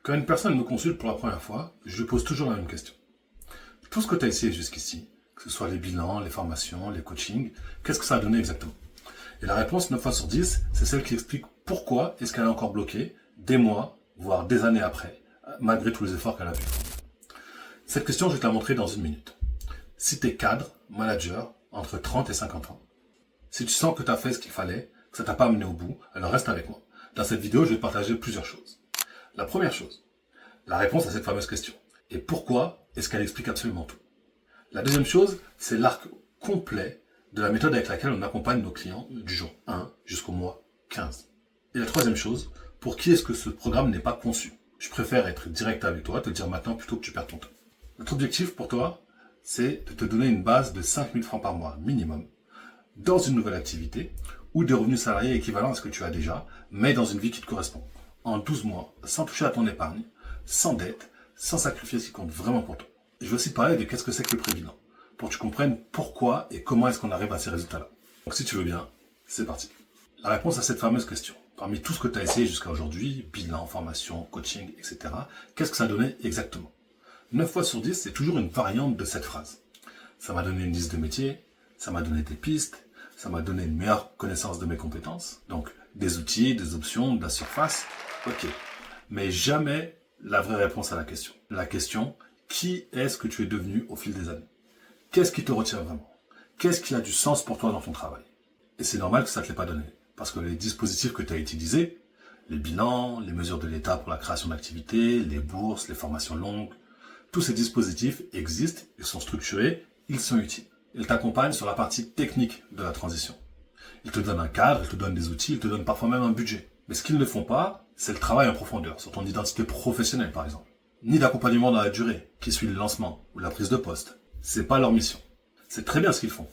Quand une personne me consulte pour la première fois, je lui pose toujours la même question. Tout ce que tu as essayé jusqu'ici, que ce soit les bilans, les formations, les coachings, qu'est-ce que ça a donné exactement? Et la réponse, 9 fois sur 10, c'est celle qui explique pourquoi est-ce qu'elle est encore bloquée, des mois, voire des années après, malgré tous les efforts qu'elle a pu faire. Cette question, je vais te la montrer dans une minute. Si tu es cadre, manager, entre 30 et 50 ans, si tu sens que tu as fait ce qu'il fallait, que ça t'a pas amené au bout, alors reste avec moi. Dans cette vidéo, je vais te partager plusieurs choses. La première chose, la réponse à cette fameuse question. Et pourquoi est-ce qu'elle explique absolument tout? La deuxième chose, c'est l'arc complet de la méthode avec laquelle on accompagne nos clients du jour 1 jusqu'au mois 15. Et la troisième chose, pour qui est-ce que ce programme n'est pas conçu? Je préfère être direct avec toi, te dire maintenant plutôt que tu perds ton temps. Notre objectif pour toi, c'est de te donner une base de 5 000 francs par mois minimum dans une nouvelle activité ou des revenus salariés équivalents à ce que tu as déjà, mais dans une vie qui te correspond. En 12 mois, sans toucher à ton épargne, sans dette, sans sacrifier ce qui compte vraiment pour toi. Je vais aussi te parler de qu'est-ce que c'est que le prébilan, pour que tu comprennes pourquoi et comment est-ce qu'on arrive à ces résultats-là. Donc si tu veux bien, c'est parti. La réponse à cette fameuse question, parmi tout ce que tu as essayé jusqu'à aujourd'hui, bilan, formation, coaching, etc., qu'est-ce que ça donnait exactement? 9 fois sur 10, c'est toujours une variante de cette phrase. Ça m'a donné une liste de métiers, ça m'a donné des pistes, ça m'a donné une meilleure connaissance de mes compétences, donc des outils, des options, de la surface, ok. Mais jamais la vraie réponse à la question. La question, qui est-ce que tu es devenu au fil des années? Qu'est-ce qui te retient vraiment? Qu'est-ce qui a du sens pour toi dans ton travail? Et c'est normal que ça ne te l'ait pas donné, parce que les dispositifs que tu as utilisés, les bilans, les mesures de l'État pour la création d'activités, les bourses, les formations longues, tous ces dispositifs existent, ils sont structurés, ils sont utiles. Ils t'accompagnent sur la partie technique de la transition. Ils te donnent un cadre, ils te donnent des outils, ils te donnent parfois même un budget. Mais ce qu'ils ne font pas, c'est le travail en profondeur, sur ton identité professionnelle par exemple. Ni d'accompagnement dans la durée, qui suit le lancement ou la prise de poste. C'est pas leur mission. C'est très bien ce qu'ils font.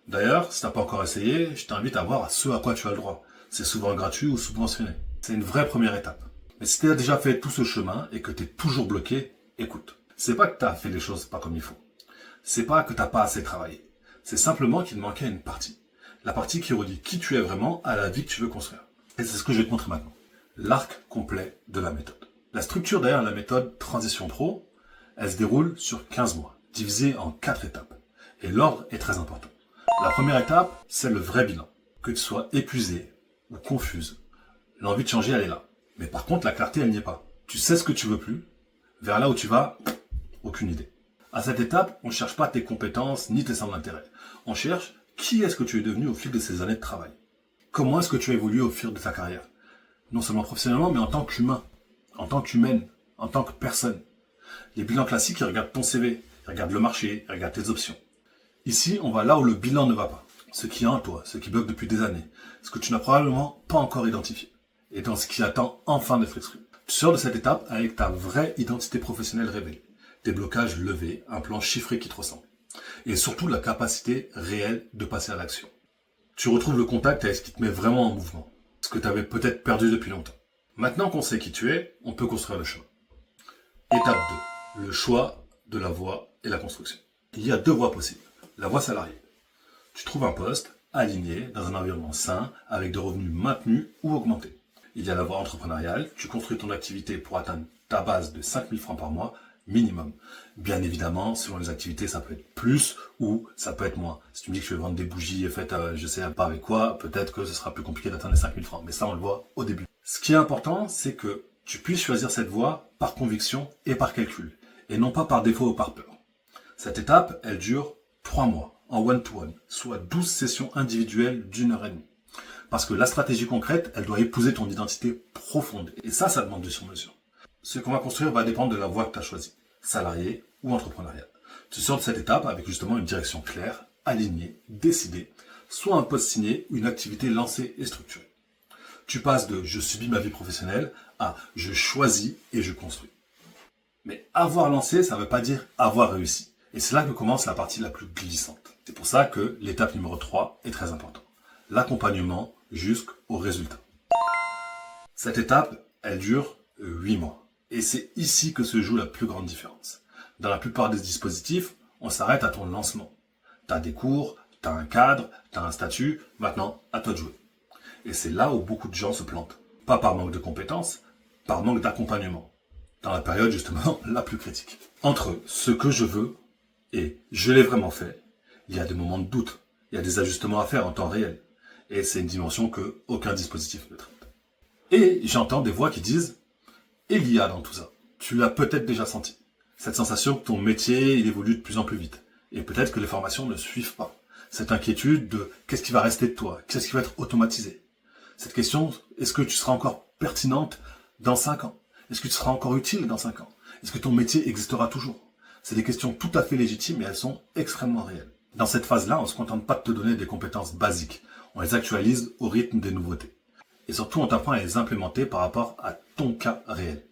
D'ailleurs, si t'as pas encore essayé, je t'invite à voir ce à quoi tu as le droit. C'est souvent gratuit ou subventionné. C'est une vraie première étape. Mais si tu as déjà fait tout ce chemin et que tu es toujours bloqué, écoute. C'est pas que tu as fait les choses pas comme il faut. C'est pas que t'as pas assez travaillé. C'est simplement qu'il manquait une partie. La partie qui relie qui tu es vraiment à la vie que tu veux construire. Et c'est ce que je vais te montrer maintenant. L'arc complet de la méthode. La structure derrière la méthode Transition Pro, elle se déroule sur 15 mois, divisée en 4 étapes. Et l'ordre est très important. La première étape, c'est le vrai bilan. Que tu sois épuisé ou confuse, l'envie de changer, elle est là. Mais par contre, la clarté, elle n'y est pas. Tu sais ce que tu veux plus. Vers là où tu vas, aucune idée. À cette étape, on ne cherche pas tes compétences ni tes centres d'intérêt. On cherche qui est-ce que tu es devenu au fil de ces années de travail. Comment est-ce que tu as évolué au fil de ta carrière? Non seulement professionnellement, mais en tant qu'humain, en tant qu'humaine, en tant que personne. Les bilans classiques, ils regardent ton CV, ils regardent le marché, ils regardent tes options. Ici, on va là où le bilan ne va pas. Ce qui est en toi, ce qui bloque depuis des années, ce que tu n'as probablement pas encore identifié. Et dans ce qui attend enfin d'être exprimé. Tu sors de cette étape avec ta vraie identité professionnelle révélée. Des blocages levés, un plan chiffré qui te ressemble. Et surtout la capacité réelle de passer à l'action. Tu retrouves le contact avec ce qui te met vraiment en mouvement. Ce que tu avais peut-être perdu depuis longtemps. Maintenant qu'on sait qui tu es, on peut construire le chemin. Étape 2. Le choix de la voie et la construction. Il y a 2 voies possibles. La voie salariée. Tu trouves un poste aligné dans un environnement sain avec des revenus maintenus ou augmentés. Il y a la voie entrepreneuriale. Tu construis ton activité pour atteindre ta base de 5 000 francs par mois minimum. Bien évidemment, selon les activités, ça peut être plus ou ça peut être moins. Si tu me dis que je vais vendre des bougies faites, je sais pas avec quoi, peut-être que ce sera plus compliqué d'atteindre les 5 000 francs. Mais ça, on le voit au début. Ce qui est important, c'est que tu puisses choisir cette voie par conviction et par calcul, et non pas par défaut ou par peur. Cette étape, elle dure 3 mois, en one-to-one, soit 12 sessions individuelles d'1h30. Parce que la stratégie concrète, elle doit épouser ton identité profonde. Et ça demande du sur-mesure. Ce qu'on va construire va dépendre de la voie que tu as choisie, salarié ou entrepreneuriat. Tu sors de cette étape avec justement une direction claire, alignée, décidée, soit un poste signé ou une activité lancée et structurée. Tu passes de « je subis ma vie professionnelle » à « je choisis et je construis ». Mais avoir lancé, ça ne veut pas dire avoir réussi. Et c'est là que commence la partie la plus glissante. C'est pour ça que l'étape numéro 3 est très importante. L'accompagnement jusqu'au résultat. Cette étape, elle dure 8 mois. Et c'est ici que se joue la plus grande différence. Dans la plupart des dispositifs, on s'arrête à ton lancement. Tu as des cours, tu as un cadre, tu as un statut, maintenant, à toi de jouer. Et c'est là où beaucoup de gens se plantent. Pas par manque de compétences, par manque d'accompagnement. dans la période justement la plus critique. Entre ce que je veux et je l'ai vraiment fait, il y a des moments de doute, il y a des ajustements à faire en temps réel. Et c'est une dimension que aucun dispositif ne traite. Et j'entends des voix qui disent « il y a dans tout ça ». Tu l'as peut-être déjà senti. Cette sensation que ton métier, il évolue de plus en plus vite. Et peut-être que les formations ne suivent pas. Cette inquiétude de qu'est-ce qui va rester de toi, qu'est-ce qui va être automatisé. Cette question, est-ce que tu seras encore pertinente dans 5 ans? Est-ce que tu seras encore utile dans 5 ans? Est-ce que ton métier existera toujours? C'est des questions tout à fait légitimes et elles sont extrêmement réelles. Dans cette phase-là, on ne se contente pas de te donner des compétences basiques. On les actualise au rythme des nouveautés. Et surtout, on t'apprend à les implémenter par rapport à ton cas réel.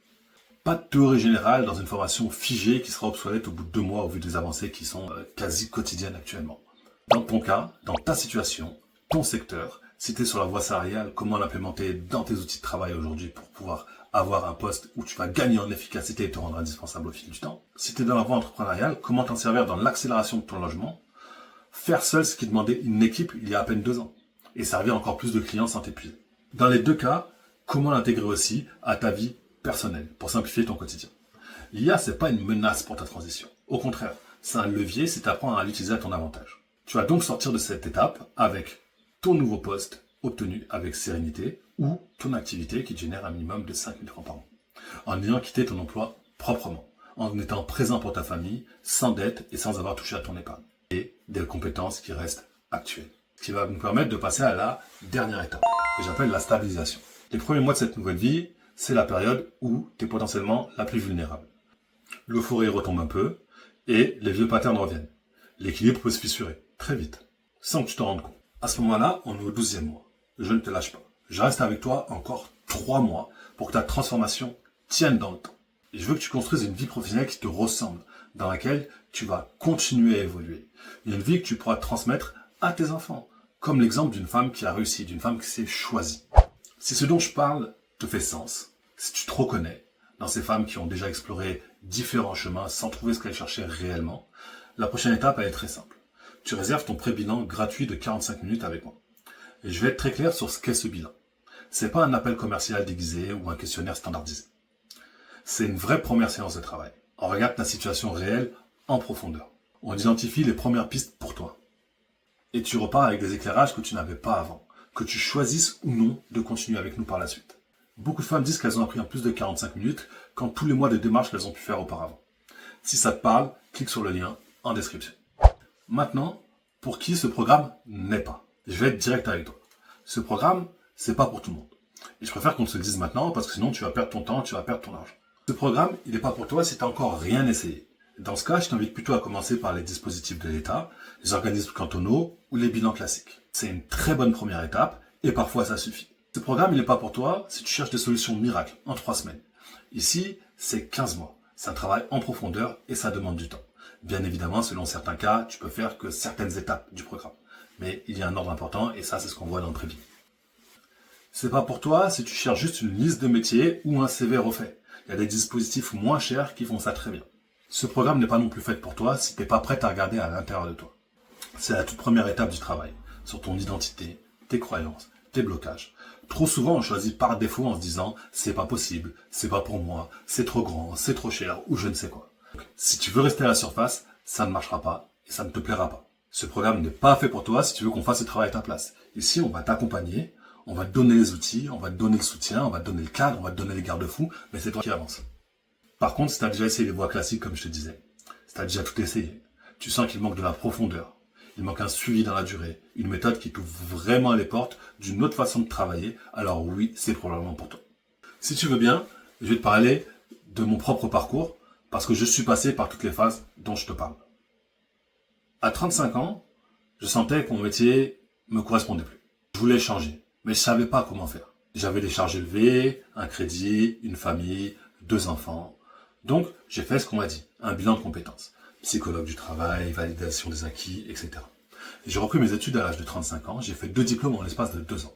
Pas de théorie générale dans une formation figée qui sera obsolète au bout de 2 mois au vu des avancées qui sont quasi quotidiennes actuellement. Dans ton cas, dans ta situation, ton secteur, si tu es sur la voie salariale, comment l'implémenter dans tes outils de travail aujourd'hui pour pouvoir avoir un poste où tu vas gagner en efficacité et te rendre indispensable au fil du temps. Si tu es dans la voie entrepreneuriale, comment t'en servir dans l'accélération de ton logement, faire seul ce qui demandait une équipe il y a à peine 2 ans, et servir encore plus de clients sans t'épuiser. Dans les 2 cas, comment l'intégrer aussi à ta vie personnelle pour simplifier ton quotidien. L'IA, c'est pas une menace pour ta transition. Au contraire, c'est un levier si tu apprends à l'utiliser à ton avantage. Tu vas donc sortir de cette étape avec ton nouveau poste obtenu avec sérénité ou ton activité qui te génère un minimum de 5 000 francs par an. En ayant quitté ton emploi proprement, en étant présent pour ta famille, sans dette et sans avoir touché à ton épargne. Et des compétences qui restent actuelles. Ce qui va nous permettre de passer à la dernière étape, que j'appelle la stabilisation. Les premiers mois de cette nouvelle vie, c'est la période où tu es potentiellement la plus vulnérable. L'euphorie retombe un peu et les vieux patterns reviennent. L'équilibre peut se fissurer très vite, sans que tu t'en rendes compte. À ce moment-là, on est au 12e mois. Je ne te lâche pas. Je reste avec toi encore 3 mois pour que ta transformation tienne dans le temps. Et je veux que tu construises une vie professionnelle qui te ressemble, dans laquelle tu vas continuer à évoluer. Une vie que tu pourras transmettre à tes enfants, comme l'exemple d'une femme qui a réussi, d'une femme qui s'est choisie. Si ce dont je parle te fait sens, si tu te reconnais dans ces femmes qui ont déjà exploré différents chemins sans trouver ce qu'elles cherchaient réellement, la prochaine étape elle est très simple. Tu réserves ton pré-bilan gratuit de 45 minutes avec moi. Et je vais être très clair sur ce qu'est ce bilan. C'est pas un appel commercial déguisé ou un questionnaire standardisé. C'est une vraie première séance de travail. On regarde ta situation réelle en profondeur. On identifie les premières pistes pour toi. Et tu repars avec des éclairages que tu n'avais pas avant. Que tu choisisses ou non de continuer avec nous par la suite. Beaucoup de femmes disent qu'elles ont appris en plus de 45 minutes quand tous les mois de démarches qu'elles ont pu faire auparavant. Si ça te parle, clique sur le lien en description. Maintenant, pour qui ce programme n'est pas. Je vais être direct avec toi. Ce programme, c'est pas pour tout le monde. Et je préfère qu'on te le dise maintenant parce que sinon tu vas perdre ton temps, tu vas perdre ton argent. Ce programme, il n'est pas pour toi si tu n'as encore rien essayé. Dans ce cas, je t'invite plutôt à commencer par les dispositifs de l'État, les organismes cantonaux ou les bilans classiques. C'est une très bonne première étape et parfois ça suffit. Ce programme, il n'est pas pour toi si tu cherches des solutions miracles en 3 semaines. Ici, c'est 15 mois. C'est un travail en profondeur et ça demande du temps. Bien évidemment, selon certains cas, tu peux faire que certaines étapes du programme. Mais il y a un ordre important et ça, c'est ce qu'on voit dans le prévis. C'est pas pour toi si tu cherches juste une liste de métiers ou un CV refait. Il y a des dispositifs moins chers qui font ça très bien. Ce programme n'est pas non plus fait pour toi si tu n'es pas prêt à regarder à l'intérieur de toi. C'est la toute première étape du travail, sur ton identité, tes croyances, tes blocages. Trop souvent, on choisit par défaut en se disant « c'est pas possible, c'est pas pour moi, c'est trop grand, c'est trop cher » ou je ne sais quoi. Donc, si tu veux rester à la surface, ça ne marchera pas et ça ne te plaira pas. Ce programme n'est pas fait pour toi si tu veux qu'on fasse le travail à ta place. Ici, on va t'accompagner, on va te donner les outils, on va te donner le soutien, on va te donner le cadre, on va te donner les garde-fous, mais c'est toi qui avances. Par contre, si tu as déjà essayé les voies classiques, comme je te disais, si tu as déjà tout essayé, tu sens qu'il manque de la profondeur, il manque un suivi dans la durée, une méthode qui t'ouvre vraiment les portes d'une autre façon de travailler, alors oui, c'est probablement pour toi. Si tu veux bien, je vais te parler de mon propre parcours, parce que je suis passé par toutes les phases dont je te parle. À 35 ans, je sentais que mon métier me correspondait plus. Je voulais changer, mais je savais pas comment faire. J'avais des charges élevées, un crédit, une famille, 2 enfants. Donc, j'ai fait ce qu'on m'a dit, un bilan de compétences. Psychologue du travail, validation des acquis, etc. Et j'ai repris mes études à l'âge de 35 ans, j'ai fait 2 diplômes en l'espace de 2 ans.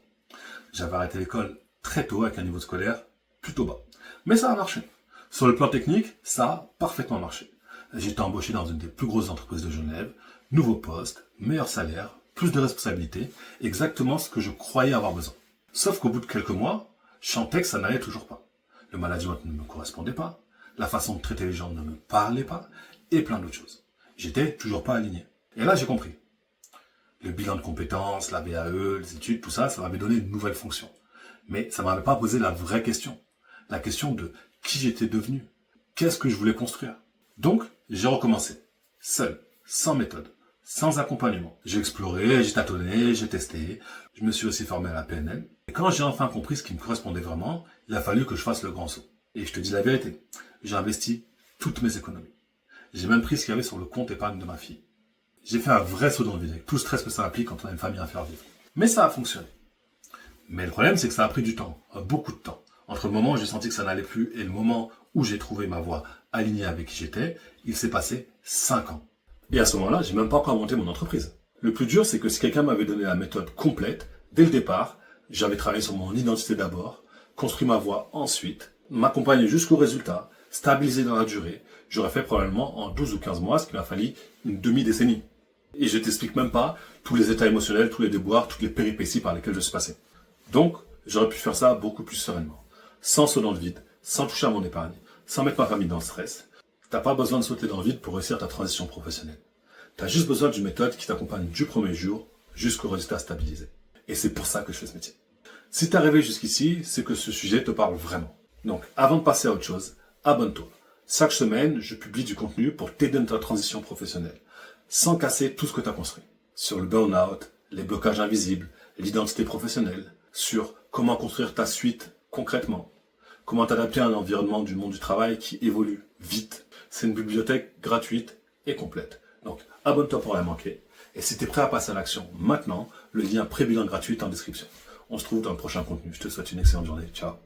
J'avais arrêté l'école très tôt avec un niveau scolaire plutôt bas. Mais ça a marché. Sur le plan technique, ça a parfaitement marché. J'ai été embauché dans une des plus grosses entreprises de Genève, nouveau poste, meilleur salaire, plus de responsabilités, exactement ce que je croyais avoir besoin. Sauf qu'au bout de quelques mois, je sentais que ça n'allait toujours pas. Le management ne me correspondait pas, la façon de traiter les gens ne me parlait pas, et plein d'autres choses. J'étais toujours pas aligné. Et là, j'ai compris. Le bilan de compétences, la VAE, les études, tout ça, ça m'avait donné une nouvelle fonction. Mais ça m'avait pas posé la vraie question. La question de qui j'étais devenu. Qu'est-ce que je voulais construire. Donc, j'ai recommencé. Seul, sans méthode, sans accompagnement. J'ai exploré, j'ai tâtonné, j'ai testé. Je me suis aussi formé à la PNL. Et quand j'ai enfin compris ce qui me correspondait vraiment, il a fallu que je fasse le grand saut. Et je te dis la vérité, j'ai investi toutes mes économies. J'ai même pris ce qu'il y avait sur le compte épargne de ma fille. J'ai fait un vrai saut dans le vide, avec tout le stress que ça implique quand on a une famille à faire vivre. Mais ça a fonctionné. Mais le problème, c'est que ça a pris du temps, beaucoup de temps. Entre le moment où j'ai senti que ça n'allait plus et le moment où j'ai trouvé ma voie alignée avec qui j'étais, il s'est passé 5 ans. Et à ce moment-là, j'ai même pas encore monté mon entreprise. Le plus dur, c'est que si quelqu'un m'avait donné la méthode complète, dès le départ, j'avais travaillé sur mon identité d'abord, construit ma voie ensuite, m'accompagner jusqu'au résultat, stabiliser dans la durée, j'aurais fait probablement en 12 ou 15 mois, ce qui m'a fallu une demi-décennie. Et je t'explique même pas tous les états émotionnels, tous les déboires, toutes les péripéties par lesquelles je suis passé. Donc, j'aurais pu faire ça beaucoup plus sereinement. Sans saut dans le vide, sans toucher à mon épargne, sans mettre ma famille dans le stress. T'as pas besoin de sauter dans le vide pour réussir ta transition professionnelle. T'as juste besoin d'une méthode qui t'accompagne du premier jour jusqu'au résultat stabilisé. Et c'est pour ça que je fais ce métier. Si t'es arrivé jusqu'ici, c'est que ce sujet te parle vraiment. Donc, avant de passer à autre chose, abonne-toi. Chaque semaine, je publie du contenu pour t'aider dans ta transition professionnelle, sans casser tout ce que t'as construit. Sur le burn-out, les blocages invisibles, l'identité professionnelle, sur comment construire ta suite concrètement, comment t'adapter à un environnement du monde du travail qui évolue vite. C'est une bibliothèque gratuite et complète. Donc, abonne-toi pour la manquer. Et si t'es prêt à passer à l'action maintenant, le lien pré-bilan gratuit est en description. On se trouve dans le prochain contenu. Je te souhaite une excellente journée. Ciao.